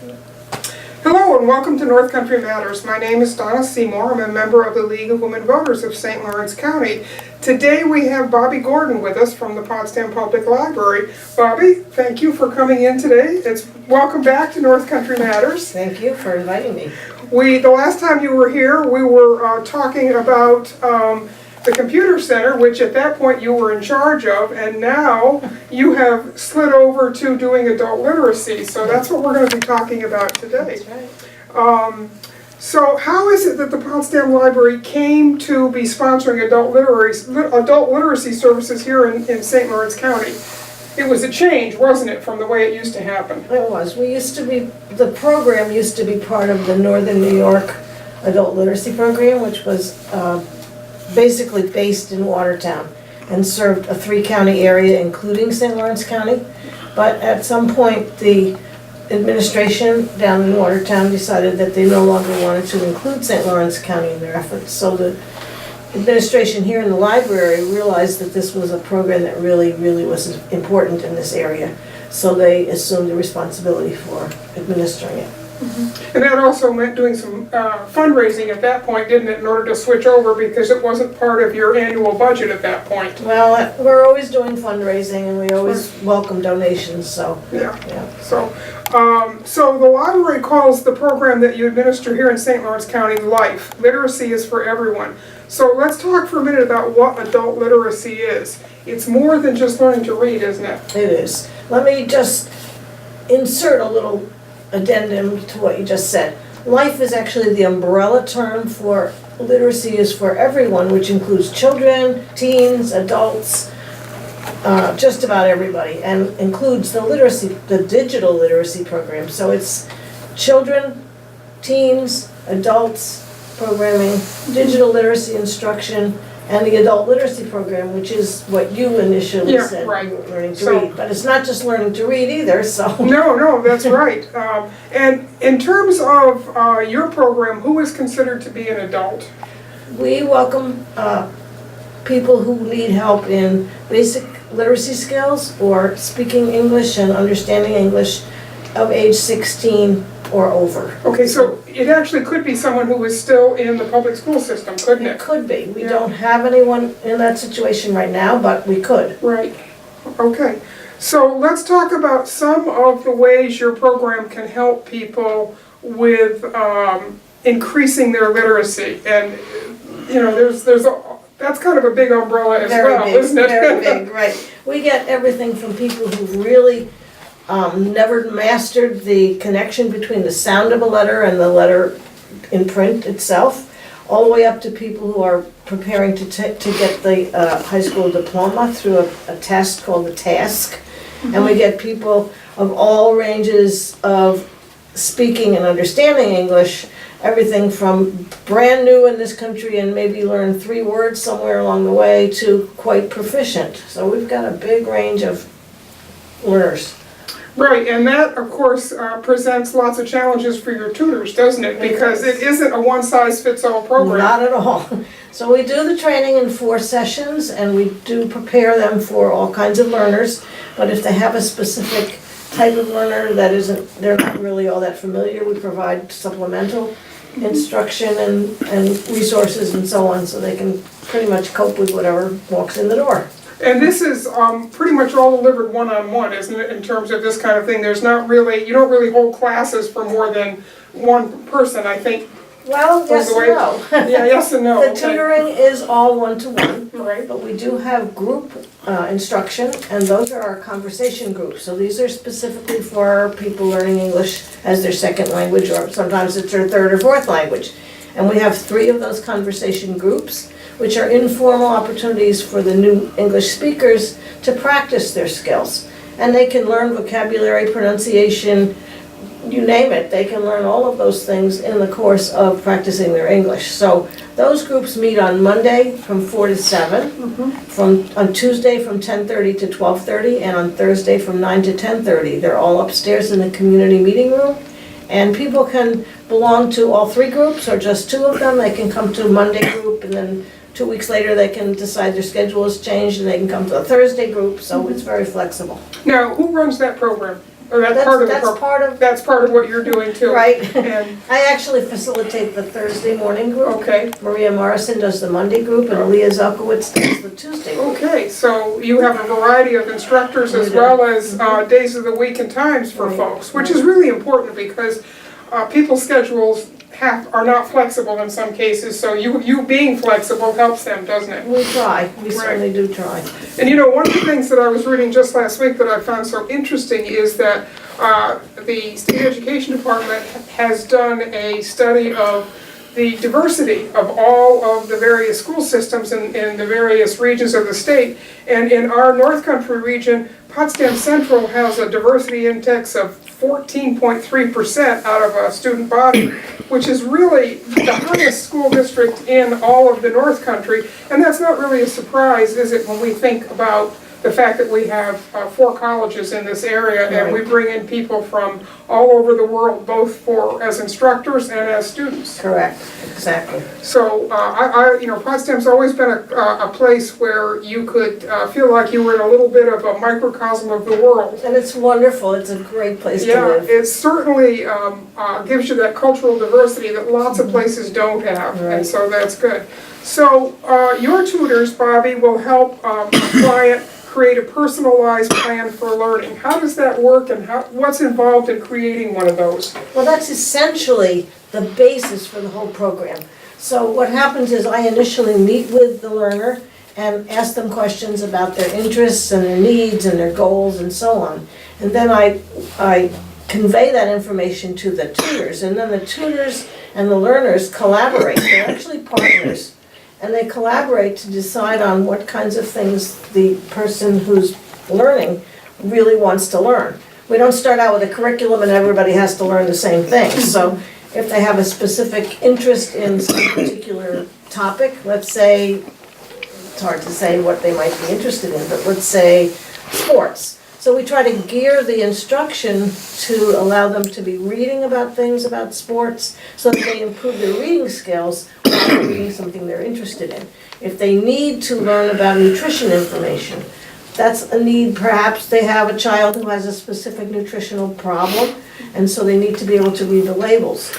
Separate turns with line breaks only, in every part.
Hello and welcome to North Country Matters. My name is Donna Seymour. I'm a member of the League of Women Voters of St. Lawrence County. Today we have Bobby Gordon with us from the Potsdam Public Library. Bobby, thank you for coming in today. Welcome back to North Country Matters.
Thank you for inviting me.
The last time you were here, we were talking about the computer center, which at that point you were in charge of, and now you have slid over to doing adult literacy. So that's what we're going to be talking about today.
That's right.
So how is it that the Potsdam Library came to be sponsoring adult literacy services here in St. Lawrence County? It was a change, wasn't it, from the way it used to happen?
It was. The program used to be part of the Northern New York Adult Literacy Program, which was basically based in Watertown and served a 3-county area, including St. Lawrence County. But at some point, the administration down in Watertown decided that they no longer wanted to include St. Lawrence County in their efforts. So the administration here in the library realized that this was a program that really was important in this area. So they assumed the responsibility for administering it.
Mm-hmm. And that also meant doing some fundraising at that point, didn't it, in order to switch over, because it wasn't part of your annual budget at that point?
Well, we're always doing fundraising and we always welcome donations, so.
Yeah. So the library calls the program that you administer here in St. Lawrence County Life. Literacy is for everyone. So let's talk for a minute about what adult literacy is. It's more than just learning to read, isn't it?
It is. Let me just insert a little addendum to what you just said. Life is actually the umbrella term for literacy is for everyone, which includes children, teens, adults, just about everybody, and includes the digital literacy program. So it's children, teens, adults programming, digital literacy instruction, and the adult literacy program, which is what you initially said,
right.
Learning to read. But it's not just learning to read either, so.
No, that's right. And in terms of your program, who is considered to be an adult?
We welcome people who need help in basic literacy skills or speaking English and understanding English of age 16 or over.
Okay, so it actually could be someone who is still in the public school system, couldn't it?
It could be. We don't have anyone in that situation right now, but we could.
Right. Okay. So let's talk about some of the ways your program can help people with increasing their literacy. And, you know, that's kind of a big umbrella as well, isn't it?
Very big, right. We get everything from people who really never mastered the connection between the sound of a letter and the letter in print itself, all the way up to people who are preparing to get the high school diploma through a test called the TASK. Mm-hmm. And we get people of all ranges of speaking and understanding English, everything from brand new in this country and maybe learn 3 words somewhere along the way to quite proficient. So we've got a big range of learners.
Right, and that, of course, presents lots of challenges for your tutors, doesn't it? Because it isn't a one-size-fits-all program.
Not at all. So we do the training in 4 sessions, and we do prepare them for all kinds of learners. But if they have a specific type of learner that they're not really all that familiar, we provide supplemental instruction and resources and so on, so they can pretty much cope with whatever walks in the door.
And this is pretty much all delivered one-on-one, isn't it, in terms of this kind of thing? You don't really hold classes for more than one person, I think.
Well, yes and no.
Yeah, yes and no.
The tutoring is all one-to-one,
right.
But we do have group instruction, and those are our conversation groups. So these are specifically for people learning English as their second language, or sometimes it's their 3rd or 4th language. And we have 3 of those conversation groups, which are informal opportunities for the new English speakers to practice their skills. And they can learn vocabulary, pronunciation, you name it. They can learn all of those things in the course of practicing their English. So those groups meet on Monday from 4 to 7, on Tuesday from 10:30 to 12:30, and on Thursday from 9 to 10:30. They're all upstairs in the community meeting room. And people can belong to all 3 groups or just 2 of them. They can come to Monday group, and then 2 weeks later they can decide their schedule has changed and they can come to a Thursday group, so it's very flexible.
Now, who runs that program? Or that's part of
That's part of,
what you're doing too.
right.
And,
I actually facilitate the Thursday morning group.
okay.
Maria Morrison does the Monday group, and Leah Zelkowitz does the Tuesday group.
Okay, so you have a variety of instructors as well as days of the week and times for
Right.
folks, which is really important because people's schedules are not flexible in some cases, so you being flexible helps them, doesn't it?
We try, we certainly do try.
And you know, one of the things that I was reading just last week that I found so interesting is that the State Education Department has done a study of the diversity of all of the various school systems in the various regions of the state. And in our North Country region, Potsdam Central has a diversity index of 14.3% out of a student body, which is really the highest school district in all of the North Country. And that's not really a surprise, is it, when we think about the fact that we have 4 colleges in this area, and we bring in people from all over the world, both as instructors and as students.
Correct, exactly.
So, you know, Potsdam's always been a place where you could feel like you were in a little bit of a microcosm of the world.
And it's wonderful, it's a great place to
Yeah,
live.
it certainly gives you that cultural diversity that lots of places don't have,
Right.
and so that's good. So, your tutors, Bobby, will help a client create a personalized plan for learning. How does that work, and what's involved in creating one of those?
Well, that's essentially the basis for the whole program. So what happens is I initially meet with the learner and ask them questions about their interests and their needs and their goals and so on. And then I convey that information to the tutors, and then the tutors and the learners collaborate. They're actually partners. And they collaborate to decide on what kinds of things the person who's learning really wants to learn. We don't start out with a curriculum and everybody has to learn the same thing. So if they have a specific interest in some particular topic, let's say, it's hard to say what they might be interested in, but let's say sports. So we try to gear the instruction to allow them to be reading about things about sports so that they improve their reading skills while they're reading something they're interested in. If they need to learn about nutrition information, that's a need. Perhaps they have a child who has a specific nutritional problem, and so they need to be able to read the labels.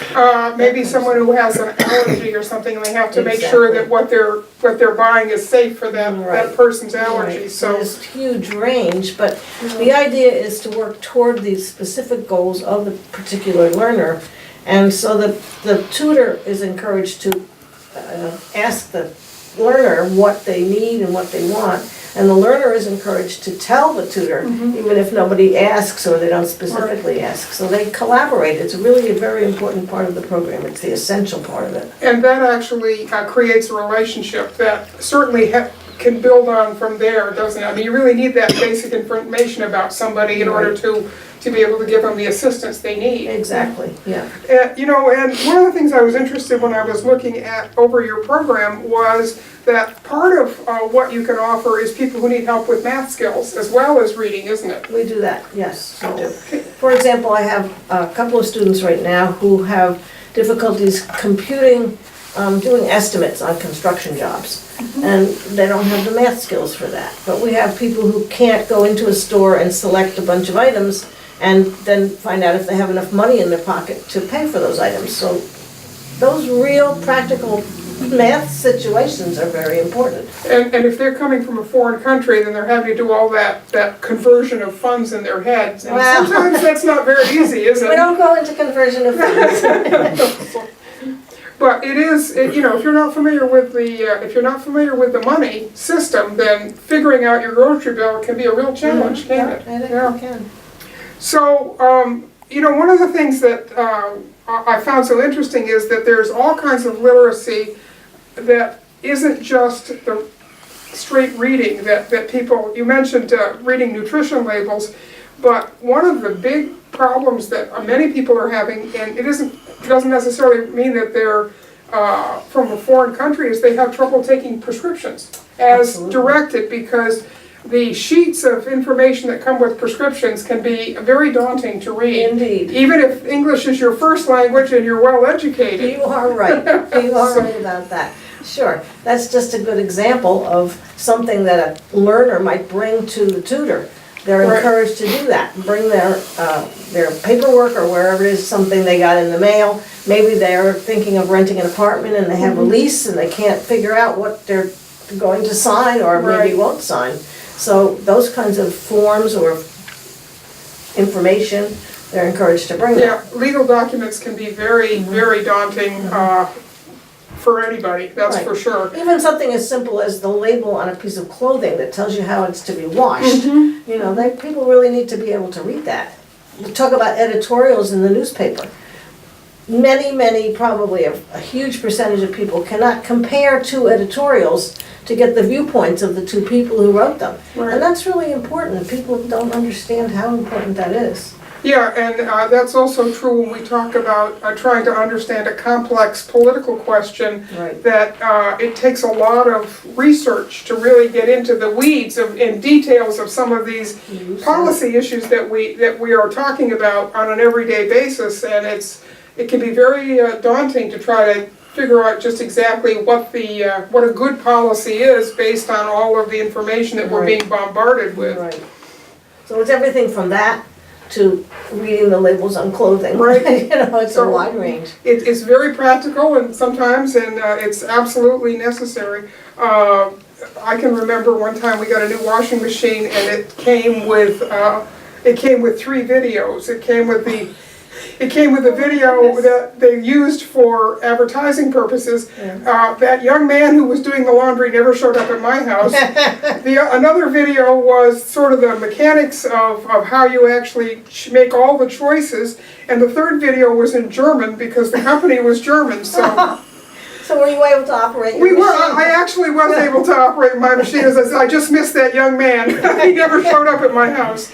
Maybe someone who has an allergy or something, and they have to make sure that what they're buying is safe for that person's allergy.
Right.
So
there's huge range, but the idea is to work toward these specific goals of the particular learner, and so the tutor is encouraged to ask the learner what they need and what they want. And the learner is encouraged to tell the tutor, even if nobody asks or they don't specifically ask. So they collaborate. It's really a very important part of the program. It's the essential part of it.
And that actually creates a relationship that certainly can build on from there, doesn't it? I mean, you really need that basic information about somebody in order to be able to give them the assistance they need.
Exactly, yeah.
You know, and one of the things I was interested when I was looking at over your program was that part of what you can offer is people who need help with math skills as well as reading, isn't it?
We do that, yes, we do. For example, I have a couple of students right now who have difficulties computing, doing estimates on construction jobs. And they don't have the math skills for that. But we have people who can't go into a store and select a bunch of items and then find out if they have enough money in their pocket to pay for those items. So those real practical math situations are very important.
And if they're coming from a foreign country, then they're having to do all that conversion of funds in their heads. And
Well,
sometimes that's not very easy, is it?
We don't go into conversion of funds.
But it is, you know, if you're not familiar with the money system, then figuring out your grocery bill can be a real challenge, can't it?
I think it can.
So, you know, one of the things that I found so interesting is that there's all kinds of literacy that isn't just the straight reading that people, you mentioned reading nutrition labels, but one of the big problems that many people are having, and it doesn't necessarily mean that they're from a foreign country, is they have trouble taking prescriptions as directed, because the sheets of information that come with prescriptions can be very daunting to read.
Indeed.
Even if English is your first language and you're well educated.
You are right. You are right about that. Sure. That's just a good example of something that a learner might bring to the tutor. they're
Right.
encouraged to do that. Bring their paperwork or wherever it is, something they got in the mail. Maybe they're thinking of renting an apartment and they have a lease and they can't figure out what they're going to sign or maybe
Right.
won't sign. So those kinds of forms or information, they're encouraged to bring
Yeah,
that.
legal documents can be very, very daunting for anybody, that's
Right.
for sure.
Even something as simple as the label on a piece of clothing that tells you how it's to be washed. You know, people really need to be able to read that. You talk about editorials in the newspaper. Many, probably a huge percentage of people cannot compare two editorials to get the viewpoints of the two people who wrote them.
Right.
And that's really important. People don't understand how important that is.
Yeah, and that's also true when we talk about trying to understand a complex political question,
Right.
that it takes a lot of research to really get into the weeds and details of some of these policy issues that we are talking about on an everyday basis, and it can be very daunting to try to figure out just exactly what a good policy is based on all of the information that we're
Right.
being bombarded with.
Right. So it's everything from that to reading the labels on clothing.
Right.
You know, it's a
So-
wide range.
It's very practical and sometimes, and it's absolutely necessary. I can remember one time we got a new washing machine and it came with 3 videos. It came with the video that they used for advertising purposes. That young man who was doing the laundry never showed up at my house. Another video was sort of the mechanics of how you actually make all the choices. And the third video was in German because the company was German. So
So were you able to operate your
we were.
machine?
I actually was able to operate my machine. As I said, I just missed that young man. He never showed up at my house.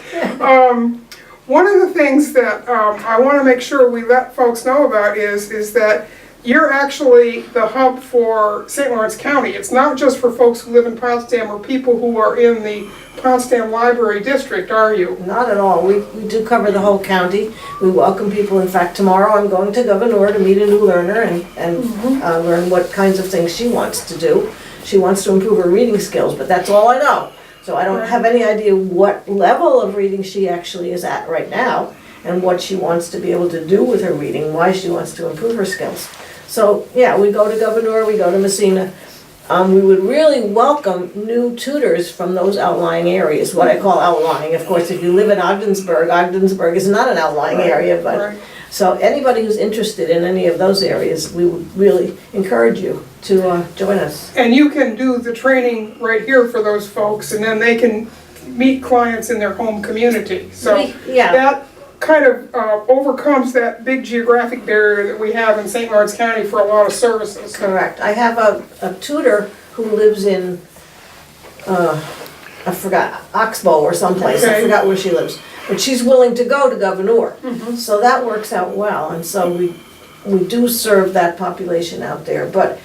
One of the things that I want to make sure we let folks know about is that you're actually the hub for St. Lawrence County. It's not just for folks who live in Potsdam or people who are in the Potsdam Library District, are you?
Not at all. We do cover the whole county. We welcome people. In fact, tomorrow I'm going to Governor to meet a new learner and learn what kinds of things she wants to do. She wants to improve her reading skills, but that's all I know. So I don't have any idea what level of reading she actually is at right now and what she wants to be able to do with her reading, why she wants to improve her skills. So yeah, we go to Governor, we go to Messina. We would really welcome new tutors from those outlying areas, what I call outlying. Of course, if you live in Ogdensburg is not an outlying area, but
Right.
so anybody who's interested in any of those areas, we would really encourage you to join us.
And you can do the training right here for those folks, and then they can meet clients in their home community. So
Yeah.
that kind of overcomes that big geographic barrier that we have in St. Lawrence County for a lot of services.
Correct. I have a tutor who lives in, I forgot, Oxbow or someplace. I
Okay.
forgot where she lives. But she's willing to go to Governor. So that works out well. And so we do serve that population out there. But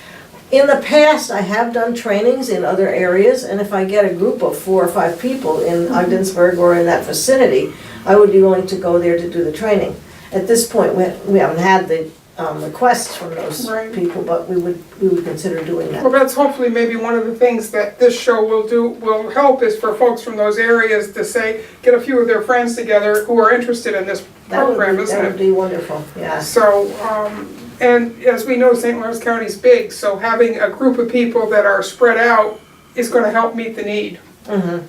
in the past, I have done trainings in other areas. And if I get a group of 4 or 5 people in Ogdensburg or in that vicinity, I would be willing to go there to do the training. At this point, we haven't had the requests from those
Right.
people, but we would consider doing
Well,
that.
that's hopefully maybe one of the things that this show will help is for folks from those areas to say, get a few of their friends together who are interested in this program, isn't
That
it?
would be wonderful, yes.
So, and as we know, St. Lawrence County's big, so having a group of people that are spread out is going to help meet the need.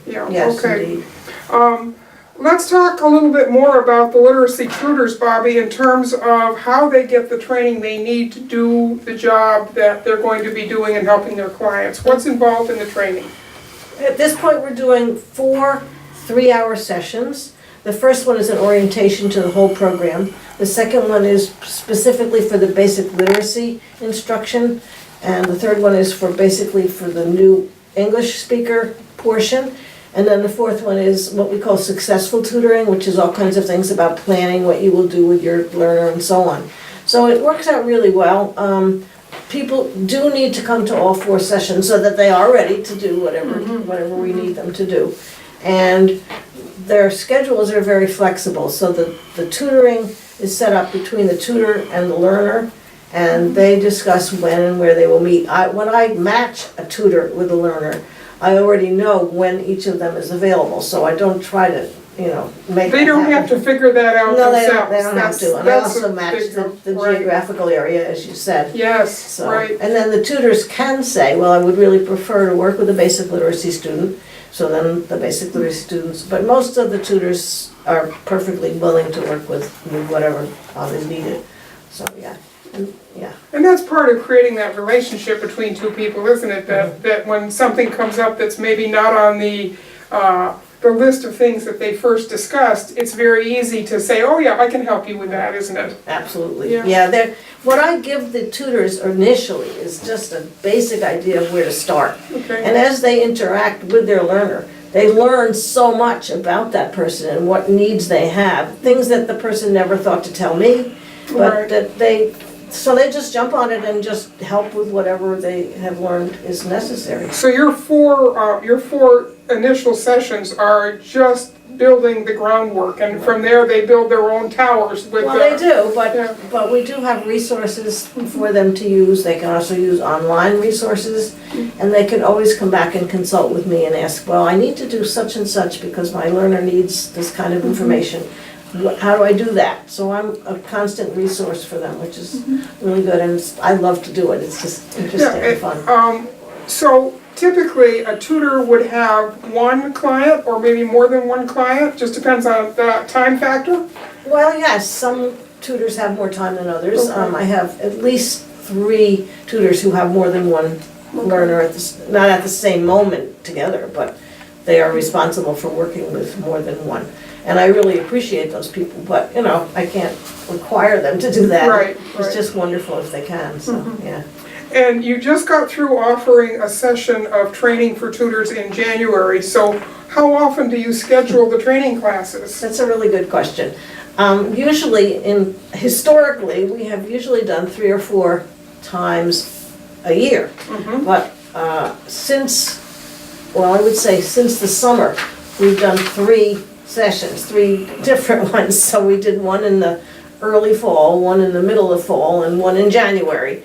Yeah,
Yes,
okay.
indeed.
Let's talk a little bit more about the literacy tutors, Bobby, in terms of how they get the training they need to do the job that they're going to be doing and helping their clients. What's involved in the training?
At this point, we're doing 4 3-hour sessions. The first one is an orientation to the whole program. The second one is specifically for the basic literacy instruction. And the third one is for basically for the new English speaker portion. And then the fourth one is what we call successful tutoring, which is all kinds of things about planning what you will do with your learner and so on. So it works out really well. People do need to come to all 4 sessions so that they are ready to do whatever we need them to do. And their schedules are very flexible, so the tutoring is set up between the tutor and the learner, and they discuss when and where they will meet. When I match a tutor with a learner, I already know when each of them is available, so I don't try to, make
They
that
don't have
happen.
to figure that out
No,
themselves.
they don't have to, and I
That's
also
a
match
big
the
right.
geographical area, as you said.
Yes,
So,
right.
and then the tutors can say, well, I would really prefer to work with a basic literacy student, so then the basic literacy students, but most of the tutors are perfectly willing to work with whatever is needed, so, yeah.
And that's part of creating that relationship between two people, isn't it? That when something comes up that's maybe not on the list of things that they first discussed, it's very easy to say, oh yeah, I can help you with that, isn't it?
Absolutely,
Yeah.
yeah. What I give the tutors initially is just a basic idea of where to start.
Okay.
And as they interact with their learner, they learn so much about that person and what needs they have, things that the person never thought to tell me, but
Right.
that so they just jump on it and just help with whatever they have learned is necessary.
So your four initial sessions are just building the groundwork, and from there they build their own towers with.
Well, they do,
yeah.
but we do have resources for them to use. They can also use online resources, and they can always come back and consult with me and ask, well, I need to do such and such because my learner needs this kind of information. How do I do that? So I'm a constant resource for them, which is really good, and I love to do it. It's just interesting and fun.
So typically, a tutor would have one client or maybe more than one client, just depends on the time factor?
Well, yes, some tutors have more time than others.
Okay.
I have at least 3 tutors who have more than one learner, not at the same moment together, but they are responsible for working with more than one. And I really appreciate those people, but, I can't require them to do that.
Right,
It's
right.
just wonderful if they can, so, yeah.
And you just got through offering a session of training for tutors in January, so how often do you schedule the training classes?
That's a really good question. Historically, we have usually done 3 or 4 times a year. But I would say since the summer, we've done 3 sessions, 3 different ones. So we did one in the early fall, one in the middle of fall, and one in January,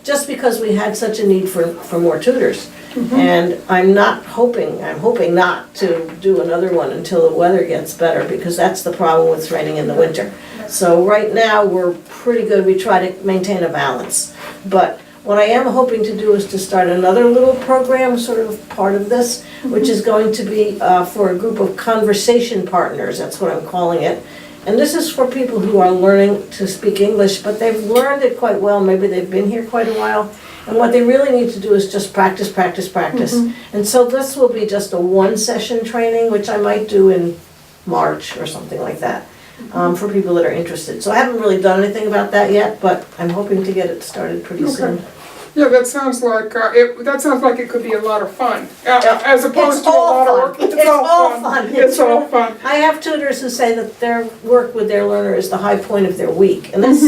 just because we had such a need for more tutors. And I'm hoping not to do another one until the weather gets better, because that's the problem with training in the winter. So right now, we're pretty good. We try to maintain a balance. But what I am hoping to do is to start another little program, sort of part of this, which is going to be for a group of conversation partners, that's what I'm calling it. And this is for people who are learning to speak English, but they've learned it quite well, maybe they've been here quite a while, and what they really need to do is just practice, practice, practice. And so this will be just a 1-session training, which I might do in March or something like that, for people that are interested. So I haven't really done anything about that yet, but I'm hoping to get it started pretty soon.
Yeah, that sounds like it could be a lot of fun, as opposed to a lot of work.
It's all fun.
It's all fun.
I have tutors who say that their work with their learner is the high point of their week, and this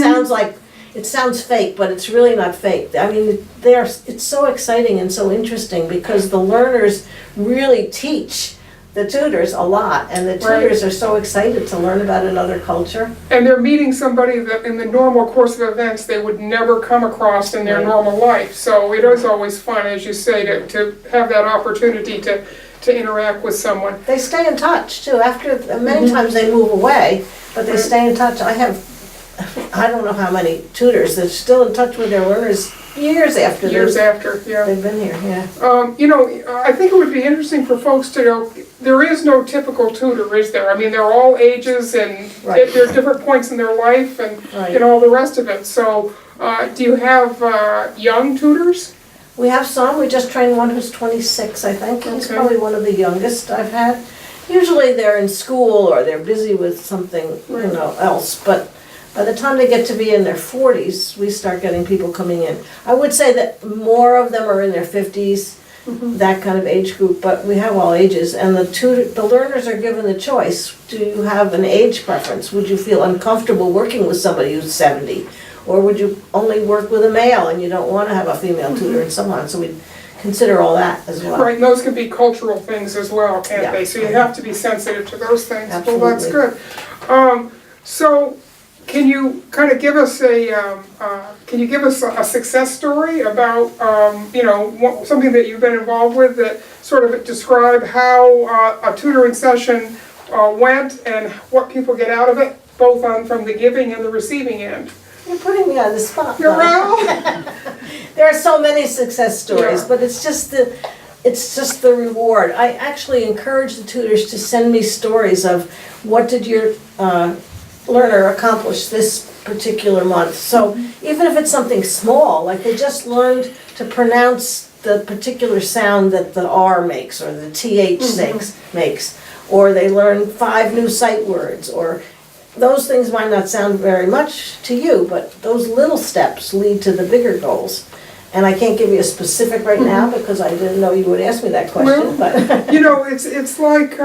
sounds fake, but it's really not fake. I mean, it's so exciting and so interesting because the learners really teach the tutors a lot, and the tutors are so excited to learn about another culture.
And they're meeting somebody that in the normal course of events they would never come across in their normal life. So it is always fun, as you say, to have that opportunity to interact with someone.
They stay in touch too. After many times they move away, but they stay in touch. I don't know how many tutors that are still in touch with their learners years after they've been here. Yeah.
I think it would be interesting for folks to know there is no typical tutor, is there? I mean, they're all ages and they're different points in their life and all the rest of it. So, do you have young tutors?
We have some. We just trained one who's 26, I think. He's probably one of the youngest I've had. Usually they're in school or they're busy with something else, but by the time they get to be in their 40s, we start getting people coming in. I would say that more of them are in their 50s, that kind of age group, but we have all ages. And the learners are given the choice. Do you have an age preference? Would you feel uncomfortable working with somebody who's 70? Or would you only work with a male and you don't want to have a female tutor and so on? So we consider all that as well.
Right, and those can be cultural things as well, can't they? So you have to be sensitive to those things. Absolutely. Well, that's good. So can you kind of give us a success story about, something that you've been involved with that sort of describe how a tutoring session went and what people get out of it, both from the giving and the receiving end?
You're putting me on the spot.
Well,
there are so many success stories,
Yeah.
but it's just the reward. I actually encourage the tutors to send me stories of what did your learner accomplish this particular month. So even if it's something small, like they just learned to pronounce the particular sound that the R makes or the TH makes, or they learned 5 new sight words, or those things might not sound very much to you, but those little steps lead to the bigger goals. And I can't give you a specific right now because I didn't know you would ask me that question, but.
It's like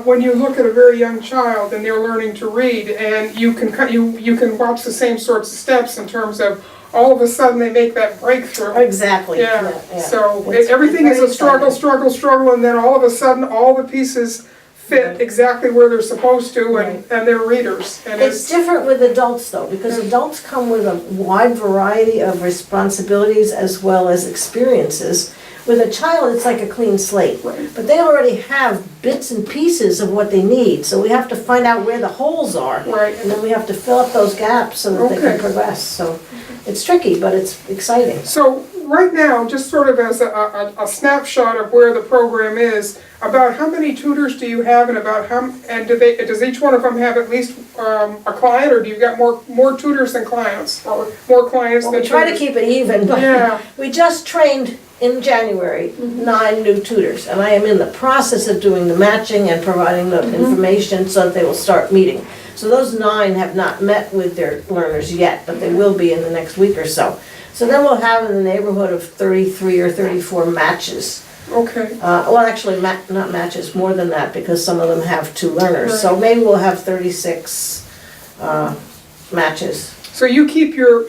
when you look at a very young child and they're learning to read, and you can watch the same sorts of steps in terms of all of a sudden they make that breakthrough.
Exactly.
Yeah. So
It's
everything is
very
a struggle,
exciting.
struggle, struggle, and then all of a sudden all the pieces fit
Right.
exactly where they're supposed to, and they're readers. And
It's different with adults though, because adults come with a wide variety of responsibilities as well as experiences. With a child, it's like a clean slate,
Right.
but they already have bits and pieces of what they need, so we have to find out where the holes are.
Right.
And then we have to fill up those gaps so that they
Okay.
can progress, so it's tricky, but it's exciting.
So right now, just sort of as a snapshot of where the program is, about how many tutors do you have, and does each one of them have at least a client, or do you got more tutors than clients, or more clients
Well,
than
we try to
tutors?
keep it even, but
Yeah.
we just trained in January 9 new tutors, and I am in the process of doing the matching and providing the information so that they will start meeting. So those 9 have not met with their learners yet, but they will be in the next week or so. So then we'll have in the neighborhood of 33 or 34 matches.
Okay.
Well, actually, not matches, more than that, because some of them have 2 learners. So maybe we'll have 36 matches.
So you keep your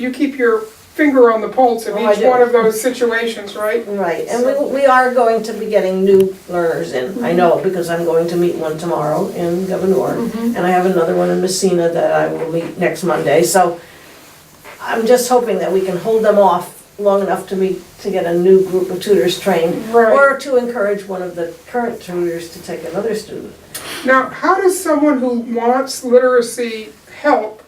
finger on the pulse of
Oh, I
each
do.
one of those situations, right?
Right, and we are going to be getting new learners in. I know, because I'm going to meet one tomorrow in Governor, and I have another one in Messina that I will meet next Monday. So I'm just hoping that we can hold them off long enough to get a new group of tutors trained,
Right.
or to encourage one of the current tutors to take another student.
Now, how does someone who wants literacy help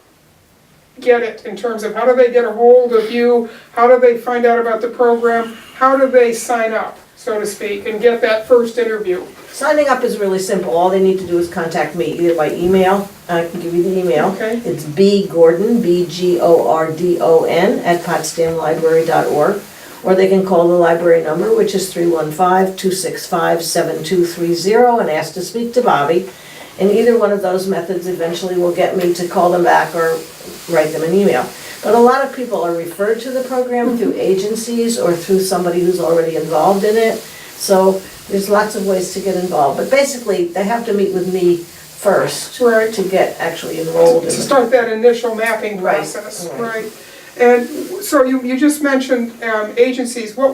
get it, in terms of how do they get a hold of you? How do they find out about the program? How do they sign up, so to speak, and get that first interview?
Signing up is really simple. All they need to do is contact me, either by email, I can give you the email.
Okay.
It's bgordon, BGORDON, @potsdamlibrary.org, or they can call the library number, which is 315-265-7230, and ask to speak to Bobby. And either one of those methods eventually will get me to call them back or write them an email. But a lot of people are referred to the program through agencies or through somebody who's already involved in it. So there's lots of ways to get involved. But basically, they have to meet with me first
Right.
to get actually enrolled in
To
it.
start that initial mapping
Right,
process,
right.
right? And so you just mentioned agencies. What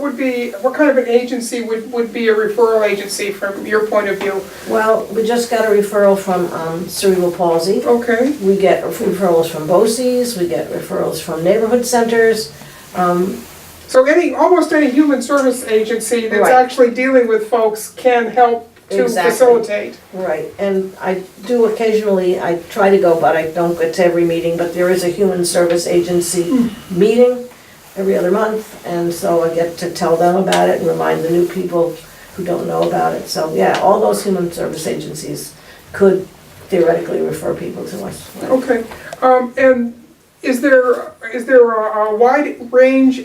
kind of an agency would be a referral agency from your point of view?
Well, we just got a referral from cerebral palsy.
Okay.
We get referrals from BOCES, we get referrals from neighborhood centers.
So almost any human service agency that's
Right.
actually dealing with folks can help to
Exactly.
facilitate.
Right, and I do occasionally, I try to go, but I don't get to every meeting, but there is a human service agency meeting every other month, and so I get to tell them about it and remind the new people who don't know about it. So, yeah, all those human service agencies could theoretically refer people to us.
Okay. And is there a wide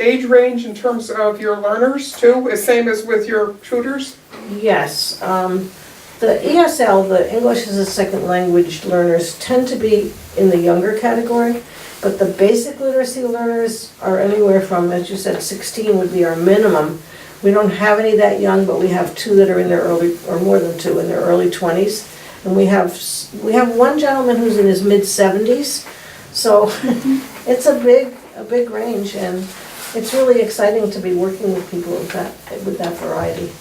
age range in terms of your learners too, the same as with your tutors?
Yes, the ESL, the English as a Second Language learners, tend to be in the younger category, but the basic literacy learners are anywhere from, as you said, 16 would be our minimum. We don't have any that young, but we have 2 that are in their early, or more than 2, in their early 20s. And we have one gentleman who's in his mid-70s, so it's a big range, and it's really exciting to be working with people with that variety.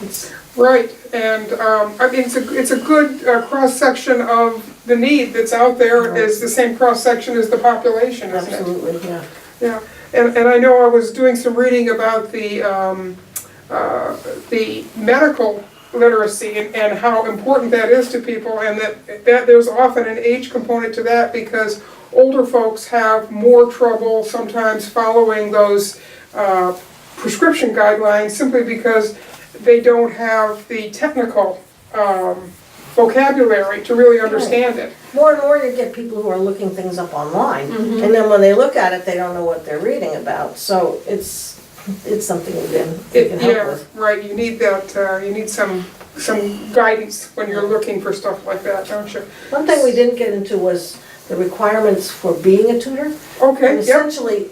Right, and I mean, it's a good cross-section of the need that's out there, is the same cross-section as the population, isn't it?
Absolutely, yeah.
Yeah, and I know I was doing some reading about the medical literacy and how important that is to people, and that there's often an age component to that, because older folks have more trouble sometimes following those prescription guidelines, simply because they don't have the technical vocabulary to really understand it.
More and more you get people who are looking things up online, and then when they look at it, they don't know what they're reading about. So it's something we can help with.
Right. You need that. You need some guidance when you're looking for stuff like that, don't you?
One thing we didn't get into was the requirements for being a tutor.
Okay.
And essentially,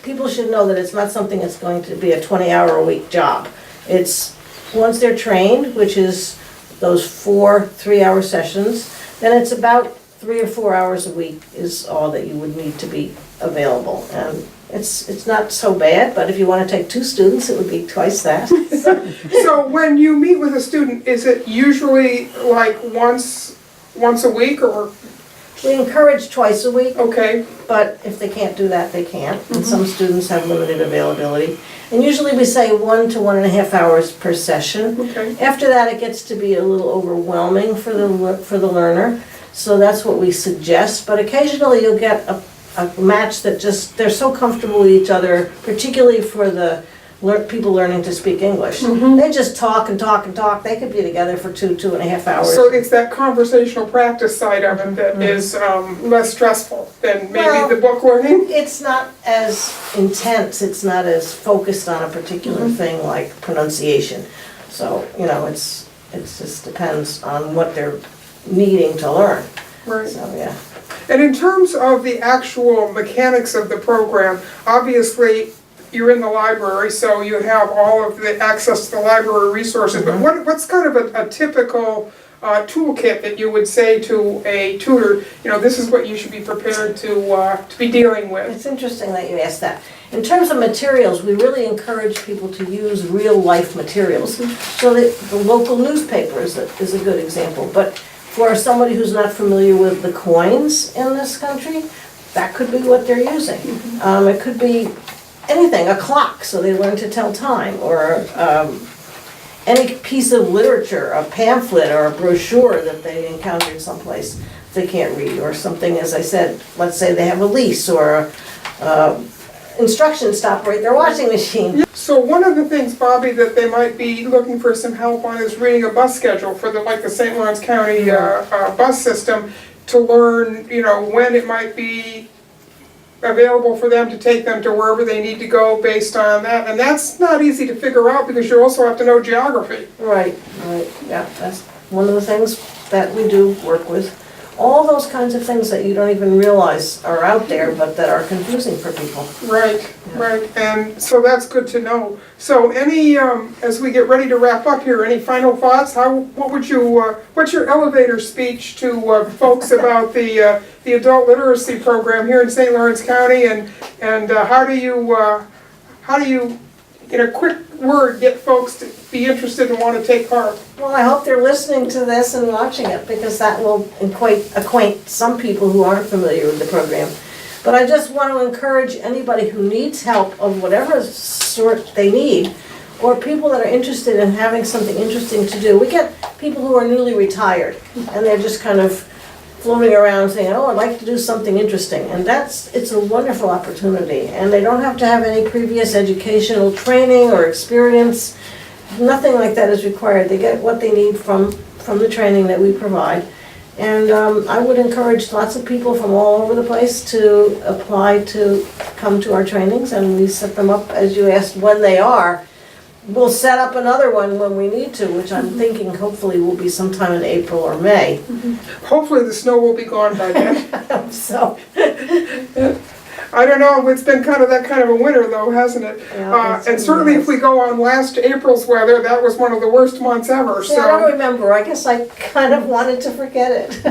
people should know that it's not something that's going to be a 20-hour-a-week job. It's once they're trained, which is those 4 3-hour sessions, then it's about 3 or 4 hours a week is all that you would need to be available. And it's not so bad, but if you want to take 2 students, it would be twice that.
So when you meet with a student, is it usually like once a week, or?
We encourage twice a week.
Okay.
But if they can't do that, they can't. And some students have limited availability. And usually we say 1 to 1.5 hours per session.
Okay.
After that, it gets to be a little overwhelming for the learner. So that's what we suggest. But occasionally you'll get a match that just, they're so comfortable with each other, particularly for the people learning to speak English. They just talk and talk and talk. They could be together for 2.5 hours.
So it's that conversational practice side of it that is less stressful than maybe the book learning?
It's not as intense. It's not as focused on a particular thing like pronunciation. So, you know, it just depends on what they're needing to learn.
Right.
So, yeah.
And in terms of the actual mechanics of the program, obviously you're in the library, so you have all of the access to the library resources, but what's kind of a typical toolkit that you would say to a tutor, you know, this is what you should be prepared to be dealing with?
It's interesting that you asked that. In terms of materials, we really encourage people to use real-life materials. So the local newspaper is a good example, but for somebody who's not familiar with the coins in this country, that could be what they're using. It could be anything, a clock, so they learn to tell time, or any piece of literature, a pamphlet or a brochure that they encountered someplace they can't read, or something, as I said, let's say they have a lease or instructions to operate their washing machine.
So one of the things, Bobby, that they might be looking for some help on is reading a bus schedule for the St. Lawrence County bus system, to learn, you know, when it might be available for them to take them to wherever they need to go based on that. And that's not easy to figure out, because you also have to know geography.
Right, yeah, that's one of the things that we do work with. All those kinds of things that you don't even realize are out there, but that are confusing for people.
Right, right, and so that's good to know. So any, as we get ready to wrap up here, any final thoughts? What's your elevator speech to folks about the adult literacy program here in St. Lawrence County, and how do you, in a quick word, get folks to be interested and want to take part?
Well, I hope they're listening to this and watching it, because that will acquaint some people who aren't familiar with the program. But I just want to encourage anybody who needs help of whatever sort they need, or people that are interested in having something interesting to do. We get people who are newly retired, and they're just kind of floating around saying, oh, I'd like to do something interesting. And it's a wonderful opportunity. And they don't have to have any previous educational training or experience. Nothing like that is required. They get what they need from the training that we provide. And I would encourage lots of people from all over the place to apply to come to our trainings, and we set them up, as you asked, when they are. We'll set up another one when we need to, which I'm thinking hopefully will be sometime in April or May.
Hopefully the snow will be gone by then.
I hope so.
I don't know, it's been kind of that kind of a winter though, hasn't it?
Yeah,
And certainly if we go on last April's weather, that was one of the worst months ever,
Yeah, I don't
so.
remember, I guess I kind of wanted to forget it.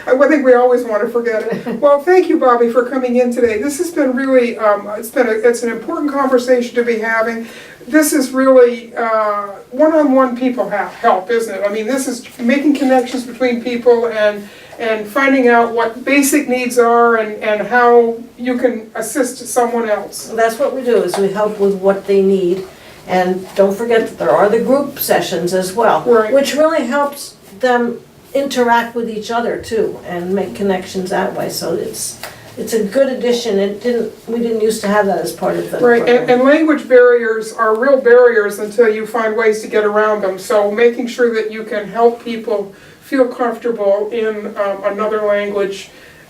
I think we always want to forget it. Well, thank you, Bobby, for coming in today. This has been really, it's an important conversation to be having. This is really, one-on-one people help, isn't it? I mean, this is making connections between people and finding out what basic needs are and how you can assist someone else.
That's what we do, is we help with what they need. And don't forget that there are the group sessions as well,
Right.
which really helps them interact with each other too and make connections that way. So it's a good addition. We didn't used to have that as part of the
Right,
program.
and language barriers are real barriers until you find ways to get around them. So making sure that you can help people feel comfortable in another language,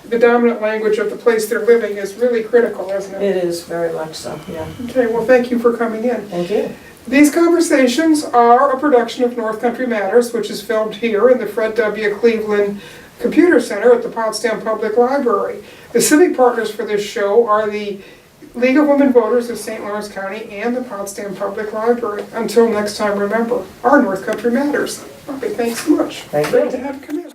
the dominant language of the place they're living, is really critical, isn't it?
It is very much so, yeah.
Okay, well, thank you for coming in.
Thank you.
These conversations are a production of North Country Matters, which is filmed here in the Fred W. Cleveland Computer Center at the Potsdam Public Library. The civic partners for this show are the League of Women Voters of St. Lawrence County and the Potsdam Public Library. Until next time, remember, our North Country Matters. Bobby, thanks so much.
Thank you.
Great to have you come in.